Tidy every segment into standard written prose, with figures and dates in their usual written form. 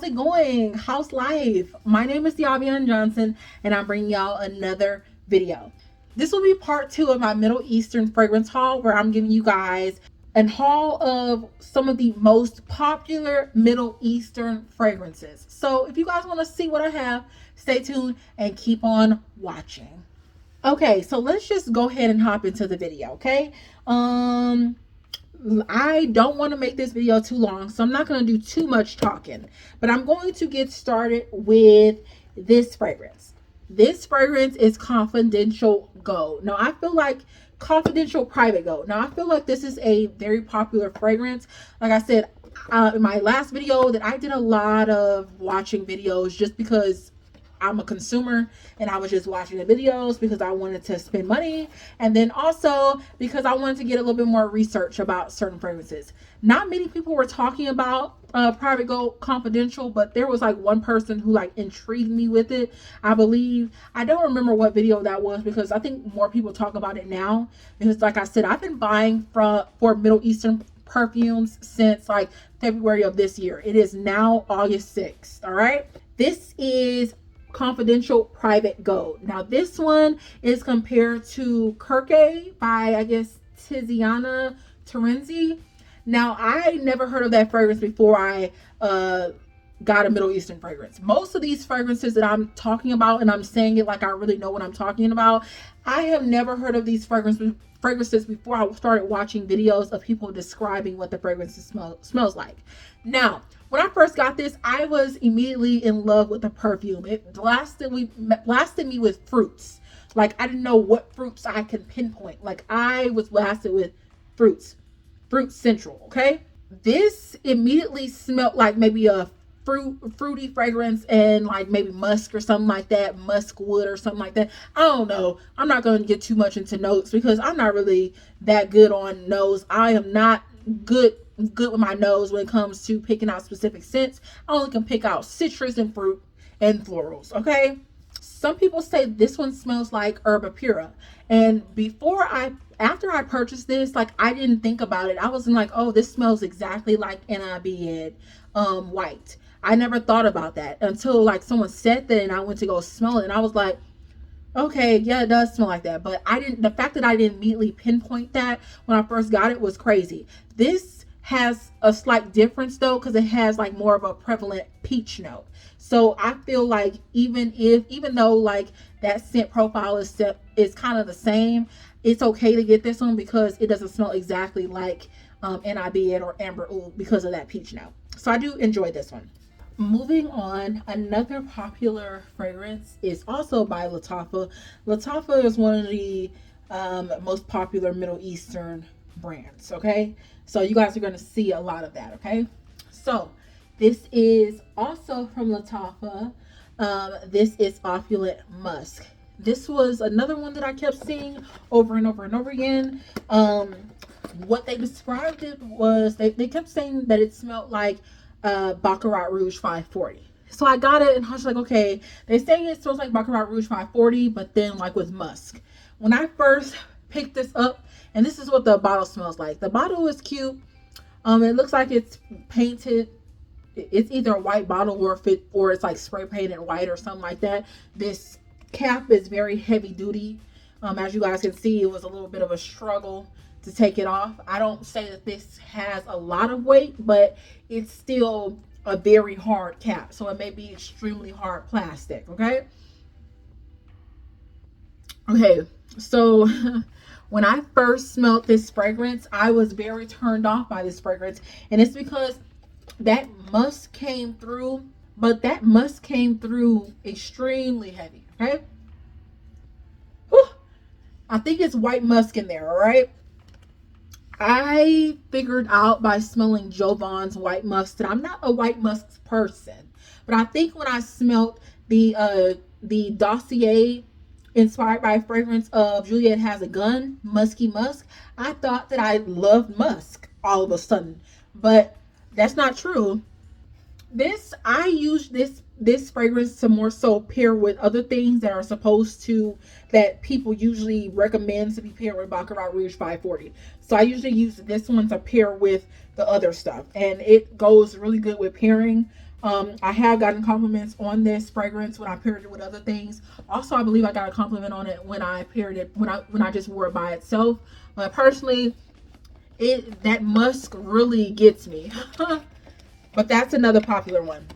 it going? How's life? My name is Yavian Johnson, and I'm bringing y'all another video. This will be part 2 of my Middle Eastern fragrance haul, where I'm giving you guys an haul of some of the most popular Middle Eastern fragrances. So if you guys want to see what I have, stay tuned and keep on watching. Okay, so let's just go ahead and hop into the video, okay? I don't want to make this video too long, so I'm not going to do too much talking, but I'm going to get started with this fragrance. This fragrance is Confidential Gold. Now, I feel like Confidential Private Gold. Now, I feel like this is a very popular fragrance. Like I said, in my last video, that I did a lot of watching videos just because I'm a consumer and I was just watching the videos because I wanted to spend money, and then also because I wanted to get a little bit more research about certain fragrances. Not many people were talking about Private Gold Confidential, but there was like one person who like intrigued me with it. I believe, I don't remember what video that was, because I think more people talk about it now, because like I said, I've been buying for Middle Eastern perfumes since like February of this year. It is now August 6th. All right, this is Confidential Private Gold. Now this one is compared to Kirke by, I guess, Tiziana Terenzi. Now I never heard of that fragrance before I got a Middle Eastern fragrance. Most of these fragrances that I'm talking about, and I'm saying it like I really know what I'm talking about, I have never heard of these fragrances before I started watching videos of people describing what the fragrance smells like. Now, when I first got this, I was immediately in love with the perfume. It blasted me with fruits. Like, I didn't know what fruits I could pinpoint. Like, I was blasted with fruits. Fruit Central, okay? This immediately smelled like maybe a fruity fragrance, and like maybe musk or something like that, musk wood or something like that. I don't know. I'm not going to get too much into notes because I'm not really that good on nose. I am not good with my nose when it comes to picking out specific scents. I only can pick out citrus and fruit and florals, okay? Some people say this one smells like Herba Pura, and after I purchased this, like, I didn't think about it. I wasn't like, oh, this smells exactly like NIB white. I never thought about that until like someone said that, and I went to go smell it, and I was like, okay, yeah, it does smell like that. But the fact that I didn't immediately pinpoint that when I first got it was crazy. This has a slight difference though, because it has like more of a prevalent peach note. So I feel like even though like that scent profile is kind of the same, it's okay to get this one because it doesn't smell exactly like NIB or Amber Oud because of that peach note. So I do enjoy this one. Moving on, another popular fragrance is also by Lattafa. Lattafa is one of the most popular Middle Eastern brands, okay? So you guys are going to see a lot of that, okay? So this is also from Lattafa. This is Opulent Musk. This was another one that I kept seeing over and over and over again. What they described it was, they kept saying that it smelled like Baccarat Rouge 540. So I got it and I was like, okay, they say it smells like Baccarat Rouge 540, but then like with musk. When I first picked this up, and this is what the bottle smells like. The bottle is cute. It looks like it's painted. It's either a white bottle or it's like spray painted white or something like that. This cap is very heavy duty. As you guys can see, it was a little bit of a struggle to take it off. I don't say that this has a lot of weight, but it's still a very hard cap, so it may be extremely hard plastic. Okay, so when I first smelled this fragrance, I was very turned off by this fragrance, and it's because that musk came through, but that musk came through extremely heavy. Okay, whew. I think it's white musk in there. All right, I figured out by smelling Jovan's white musk that I'm not a white musk person, but I think when I smelled the Dossier inspired by a fragrance of Juliet Has a Gun, Musky Musk, I thought that I loved musk all of a sudden, but that's not true. I use this fragrance to more so pair with other things that are supposed to, that people usually recommend to be paired with Baccarat Rouge 540. So I usually use this one to pair with the other stuff, and it goes really good with pairing. I have gotten compliments on this fragrance when I paired it with other things. Also, I believe I got a compliment on it when I paired it when I just wore it by itself. But personally, it that musk really gets me. But that's another popular one.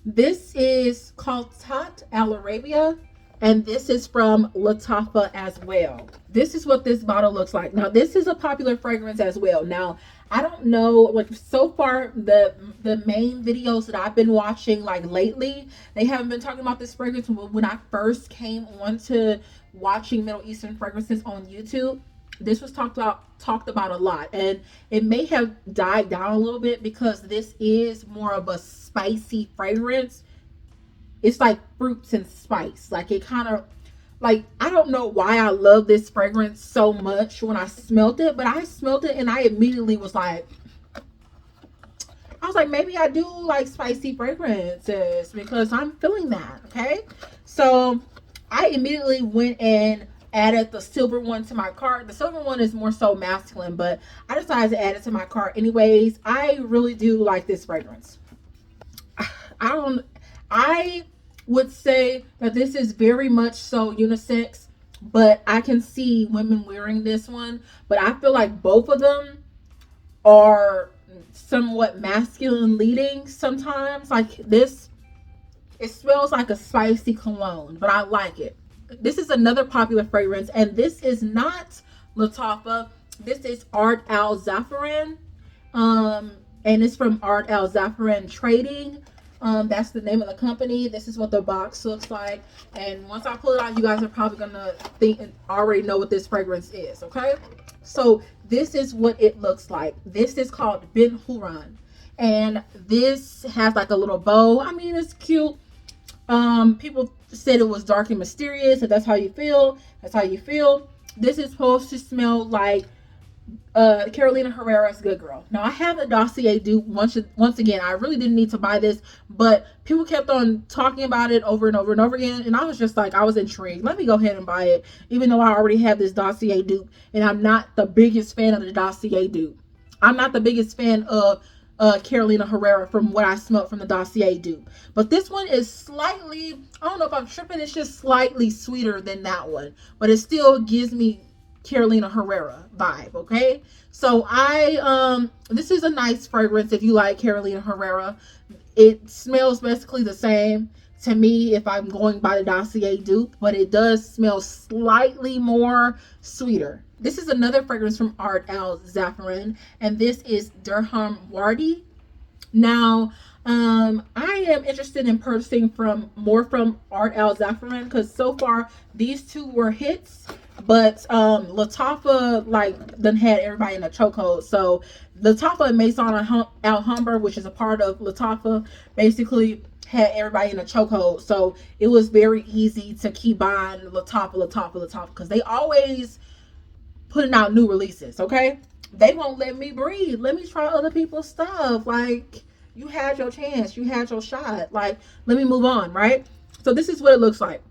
This is called Tat Al Arabia, and this is from Latafa as well. This is what this bottle looks like. Now, this is a popular fragrance as well. Now, I don't know, like so far the main videos that I've been watching like lately, they haven't been talking about this fragrance. When I first came on to watching Middle Eastern fragrances on YouTube, this was talked about a lot, and it may have died down a little bit because this is more of a spicy fragrance. It's like fruits and spice, like it kind of, like, I don't know why I love this fragrance so much when I smelled it, but I smelled it and I immediately was like, maybe I do like spicy fragrances because I'm feeling that. Okay, so I immediately went and added the silver one to my cart. The silver one is more so masculine, but I decided to add it to my cart anyways. I really do like this fragrance. I don't I would say that this is very much so unisex, but I can see women wearing this one, but I feel like both of them are somewhat masculine leading sometimes. Like this, it smells like a spicy cologne, but I like it. This is another popular fragrance, and this is not Latafa. This is Art Al Zafran, and it's from Art Al Zafran Trading. That's the name of the company. This is what the box looks like, and once I pull it out, you guys are probably gonna think and already know what this fragrance is. Okay, so this is what it looks like. This is called Ben Huran, and this has like a little bow. I mean, it's cute. People said it was dark and mysterious. If that's how you feel, that's how you feel. This is supposed to smell like Carolina Herrera's Good Girl. Now, I have a dossier dupe. Once again, I really didn't need to buy this, but people kept on talking about it over and over and over again, and I was just like, I was intrigued. Let me go ahead and buy it, even though I already have this dossier dupe, and I'm not the biggest fan of the dossier dupe. I'm not the biggest fan of Carolina Herrera from what I smelled from the dossier dupe. But this one is slightly, I don't know if I'm tripping, it's just slightly sweeter than that one. But it still gives me Carolina Herrera vibe, okay? So this is a nice fragrance if you like Carolina Herrera. It smells basically the same to me if I'm going by the dossier dupe, but it does smell slightly more sweeter. This is another fragrance from Art Al Zafran, and this is Dirham Wardi. Now, I am interested in purchasing more from Art Al Zafran because so far these two were hits, but Latafa like done had everybody in a chokehold. So Latafa and Maison Alhambra, which is a part of Latafa, basically had everybody in a chokehold. So it was very easy to keep buying Latafa because they always putting out new releases. Okay, they won't let me breathe. Let me try other people's stuff. Like, you had your chance, you had your shot. Like, let me move on, right? So this is what it looks like.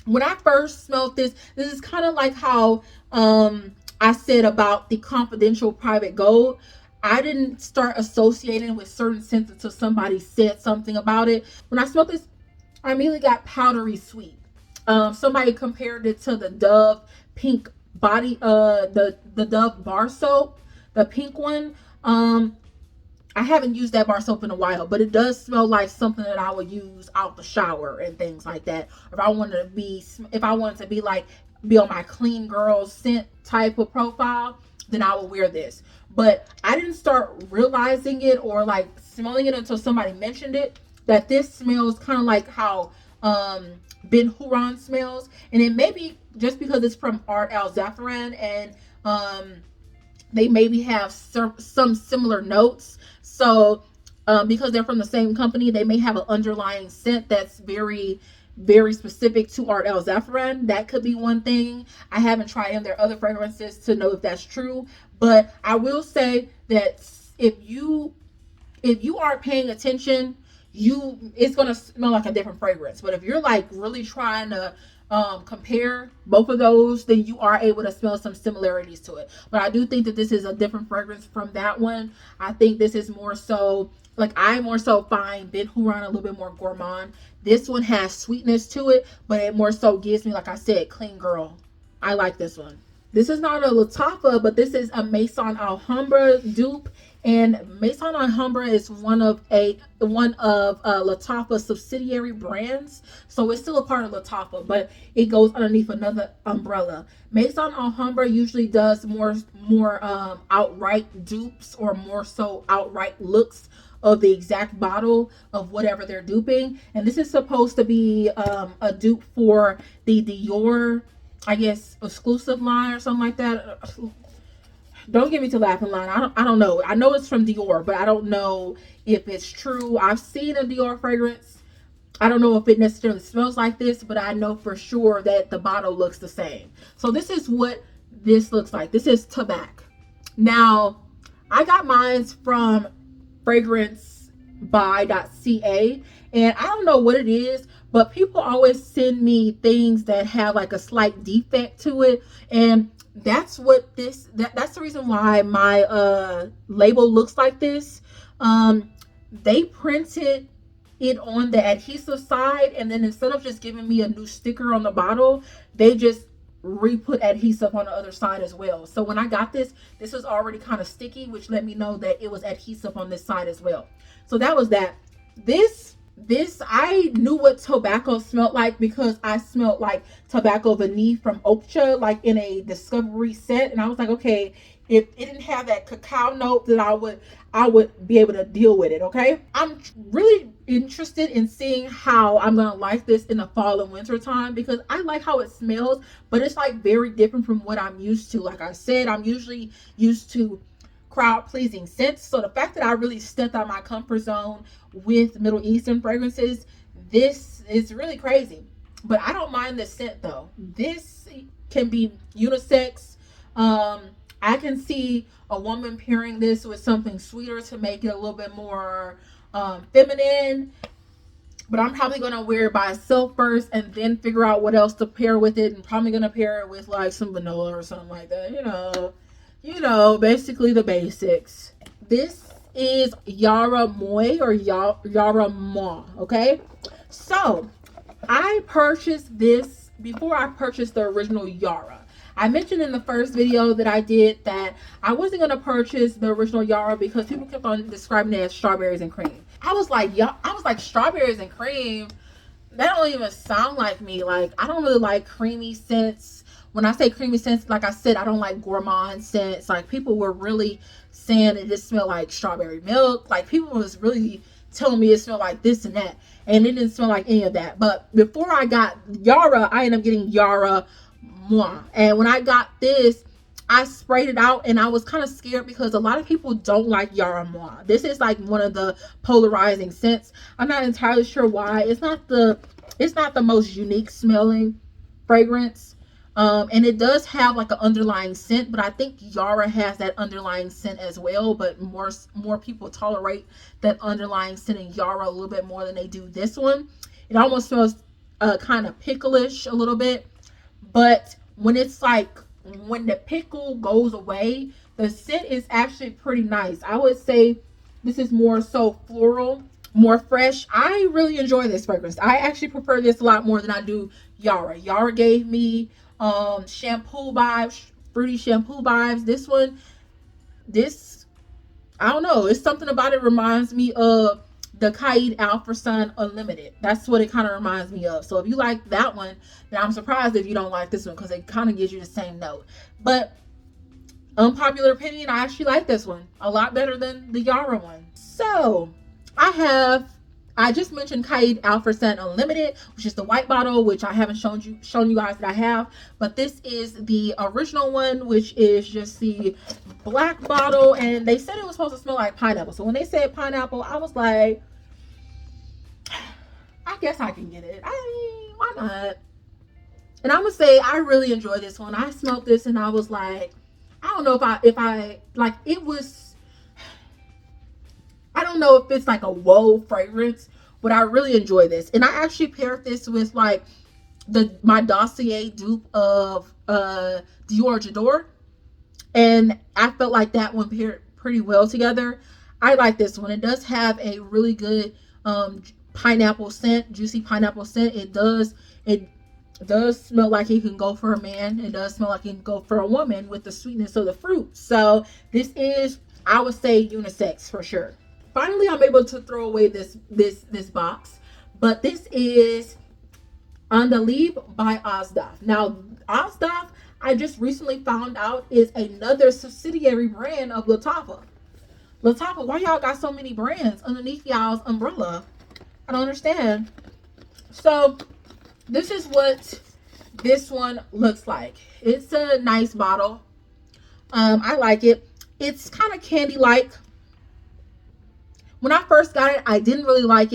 When I first smelled this is kind of like how I said about the Confidential Private Gold. I didn't start associating with certain scents until somebody said something about it. When I smelled this, I immediately got powdery sweet. Somebody compared it to the Dove pink body, the Dove bar soap, the pink one. I haven't used that bar soap in a while, but it does smell like something that I would use out the shower and things like that. If I wanted to be on my clean girl scent type of profile, then I would wear this. But I didn't start realizing it or like smelling it until somebody mentioned it, that this smells kind of like how Ben Huron smells. And it may be just because it's from Art Al Zafran, and they maybe have some similar notes. So because they're from the same company, they may have an underlying scent that's very, very specific to Art Al Zafran. That could be one thing. I haven't tried in their other fragrances to know if that's true, but I will say that if you aren't paying attention, it's gonna smell like a different fragrance. But if you're like really trying to compare both of those, then you are able to smell some similarities to it. But I do think that this is a different fragrance from that one. I think this is more so, like, I more so find Ben Huron a little bit more gourmand. This one has sweetness to it, but it more so gives me, like I said, clean girl. I like this one. This is not a Lattafa, but this is a Maison Alhambra dupe. And Maison Alhambra is one of Lattafa subsidiary brands, so it's still a part of Lattafa, but it goes underneath another umbrella. Maison Alhambra usually does more outright dupes, or more so outright looks of the exact bottle of whatever they're duping. And this is supposed to be a dupe for the Dior, I guess, exclusive line or something like that. Don't get me to laughing line. I don't know. I know it's from Dior, but I don't know if it's true. I've seen a Dior fragrance. I don't know if it necessarily smells like this, but I know for sure that the bottle looks the same. So this is what this looks like. This is Tobacco. Now, I got mine from Fragrancebuy.ca, and I don't know what it is, but people always send me things that have like a slight defect to it, and that's what that's the reason why my label looks like this. They printed it on the adhesive side, and then instead of just giving me a new sticker on the bottle, they just re-put adhesive on the other side as well. So when I got this was already kind of sticky, which let me know that it was adhesive on this side as well. So that was that. This I knew what tobacco smelled like because I smelled like Tobacco Vanille from Okja, like in a discovery set, and I was like, okay, if it didn't have that cacao note, then I would be able to deal with it. Okay, I'm really interested in seeing how I'm gonna like this in the fall and winter time, because I like how it smells, but it's like very different from what I'm used to. Like I said, I'm usually used to crowd pleasing scents, so the fact that I really stepped out my comfort zone with Middle Eastern fragrances, this is really crazy. But I don't mind the scent though. This can be unisex. I can see a woman pairing this with something sweeter to make it a little bit more feminine. But I'm probably gonna wear it by itself first, and then figure out what else to pair with it. And probably gonna pair it with like some vanilla or something like that. Basically the basics. This is Yara Moi, or Yara Moi. Okay, so I purchased this before I purchased the original Yara. I mentioned in the first video that I did that I wasn't going to purchase the original Yara because people kept on describing it as strawberries and cream. I was like, strawberries and cream? That don't even sound like me. Like, I don't really like creamy scents. When I say creamy scents, like I said, I don't like gourmand scents. Like, people were really saying it just smelled like strawberry milk. Like, people was really telling me it smelled like this and that. And it didn't smell like any of that. But before I got Yara, I ended up getting Yara Moi. And when I got this, I sprayed it out, and I was kind of scared because a lot of people don't like Yara Moi. This is like one of the polarizing scents. I'm not entirely sure why. It's not the most unique smelling fragrance. And it does have like an underlying scent, but I think Yara has that underlying scent as well, but more people tolerate that underlying scent in Yara a little bit more than they do this one. It almost smells kind of picklish a little bit, but when the pickle goes away, the scent is actually pretty nice. I would say this is more so floral, more fresh. I really enjoy this fragrance. I actually prefer this a lot more than I do Yara. Yara gave me shampoo vibes, fruity shampoo vibes. This I don't know, it's something about it reminds me of the Caid Alpharsan Unlimited. That's what it kind of reminds me of. So if you like that one, then I'm surprised if you don't like this one, because it kind of gives you the same note. But unpopular opinion, I actually like this one a lot better than the Yara one. So I just mentioned Caid Alpharsan Unlimited, which is the white bottle, which I haven't shown you guys that I have. But this is the original one, which is just the black bottle. And they said it was supposed to smell like pineapple. So when they said pineapple, I was like, I guess I can get it. I mean, why not? And I'm gonna say I really enjoyed this one. I smelled this and I was like, I don't know if I like it was. I don't know if it's like a whoa fragrance, but I really enjoy this. And I actually paired this with like my dossier dupe of Dior J'adore, and I felt like that one paired pretty well together. I like this one. It does have a really good pineapple scent, juicy pineapple scent. It does smell like it can go for a man. It does smell like it can go for a woman with the sweetness of the fruit. So this is, I would say, unisex for sure. Finally, I'm able to throw away this box, but this is On the Leave by Ozdaf. Now, Ozdaf, I just recently found out, is another subsidiary brand of Lattafa. Lattafa, why y'all got so many brands underneath y'all's umbrella? I don't understand. So this is what this one looks like. It's a nice bottle. I like it. It's kind of candy like. When I first got it, I didn't really like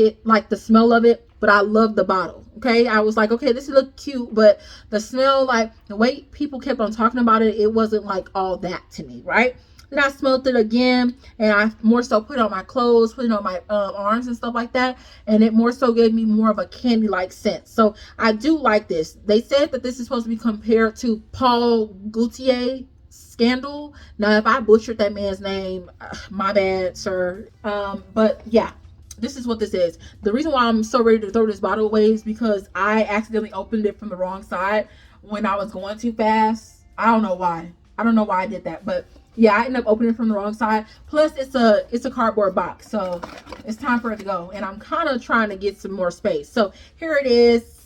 the smell of it, but I love the bottle. Okay, I was like, okay, this look cute, but the smell, like the way people kept on talking about it, it wasn't like all that to me, right? Then I smelled it again, and I more so put it on my clothes, put it on my arms and stuff like that, and it more so gave me more of a candy-like scent. So I do like this. They said that this is supposed to be compared to Paul Gaultier Scandal. Now, if I butchered that man's name, my bad, sir. But yeah, this is what this is. The reason why I'm so ready to throw this bottle away is because I accidentally opened it from the wrong side when I was going too fast. I don't know why. I don't know why I did that, but yeah, I ended up opening it from the wrong side. Plus, it's a cardboard box, so it's time for it to go. And I'm kind of trying to get some more space. So here it is.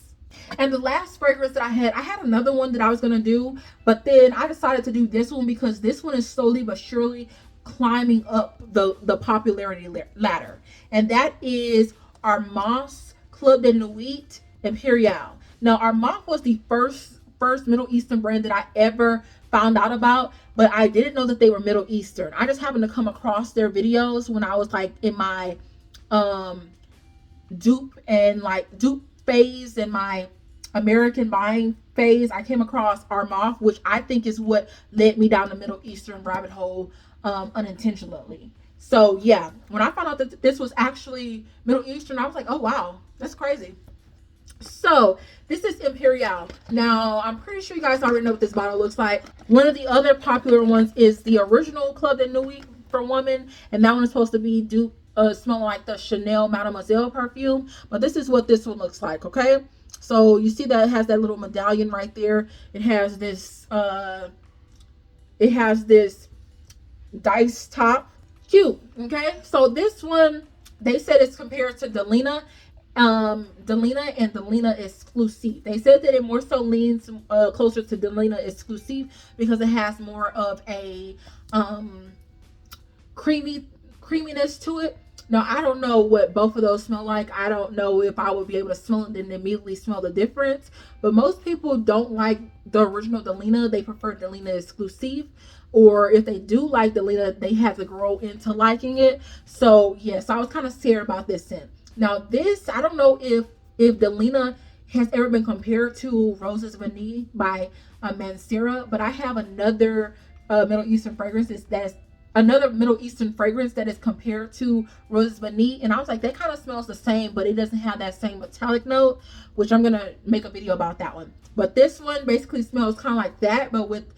And the last fragrance that I had another one that I was gonna do, but then I decided to do this one because this one is slowly but surely climbing up the popularity ladder, and that is Armand's Club de Nuit Imperial. Now, Armand was the first Middle Eastern brand that I ever found out about, but I didn't know that they were Middle Eastern. I just happened to come across their videos when I was like in my dupe phase, in my American buying phase. I came across Armand, which I think is what led me down the Middle Eastern rabbit hole unintentionally. So yeah, when I found out that this was actually Middle Eastern, I was like, oh wow, that's crazy. So this is Imperial. Now, I'm pretty sure you guys already know what this bottle looks like. One of the other popular ones is the original Club de Nuit for women, and that one is supposed to be smelling like the Chanel Mademoiselle perfume. But this is what this one looks like, okay? So you see that it has that little medallion right there. It has this dice top. Cute, okay? So this one, they said it's compared to Delina. Delina and Delina Exclusive. They said that it more so leans closer to Delina Exclusive because it has more of a creaminess to it. Now, I don't know what both of those smell like. I don't know if I would be able to smell it and immediately smell the difference. But most people don't like the original Delina. They prefer Delina Exclusive. Or if they do like Delina, they have to grow into liking it. So, yes, I was kind of scared about this scent. Now, this, I don't know if Delina has ever been compared to Roses Vanille by Mancera. But I have another Middle Eastern fragrance that's another Middle Eastern fragrance that is compared to Roses Vanille, and I was like, that kind of smells the same, but it doesn't have that same metallic note, which I'm gonna make a video about that one. But this one basically smells kind of like that, but with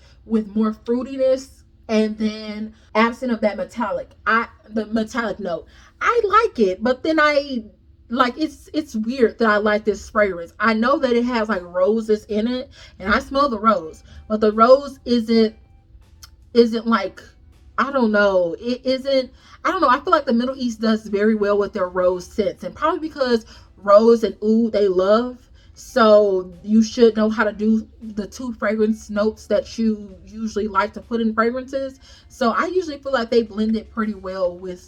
more fruitiness, and then absent of that the metallic note. I like it, but then it's weird that I like this fragrance. I know that it has like roses in it, and I smell the rose, but the rose isn't like, I don't know. It isn't, I don't know. I feel like the Middle East does very well with their rose scents, and probably because rose and oud they love. So you should know how to do the two fragrance notes that you usually like to put in fragrances. So I usually feel like they blend it pretty well with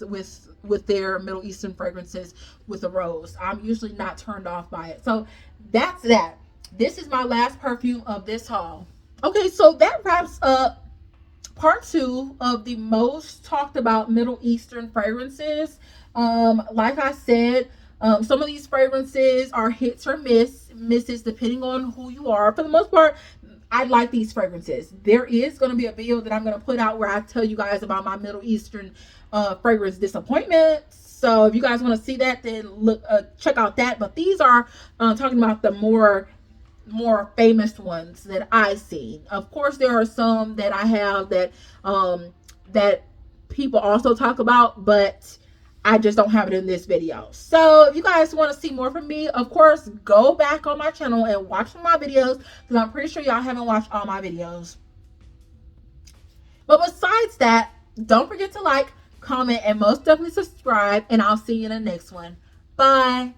their Middle Eastern fragrances with the rose. I'm usually not turned off by it. So that's that. This is my last perfume of this haul. Okay, so that wraps up part 2 of the most talked about Middle Eastern fragrances. Like I said, some of these fragrances are hits or misses depending on who you are. For the most part, I like these fragrances. There is going to be a video that I'm going to put out where I tell you guys about my Middle Eastern fragrance disappointments. So if you guys want to see that, then check out that. But these are talking about the more more famous ones that I've seen. Of course, there are some that I have that people also talk about, but I just don't have it in this video. So if you guys want to see more from me, of course, go back on my channel and watch some of my videos, because I'm pretty sure y'all haven't watched all my videos. But besides that, don't forget to like, comment, and most definitely subscribe, and I'll see you in the next one. Bye.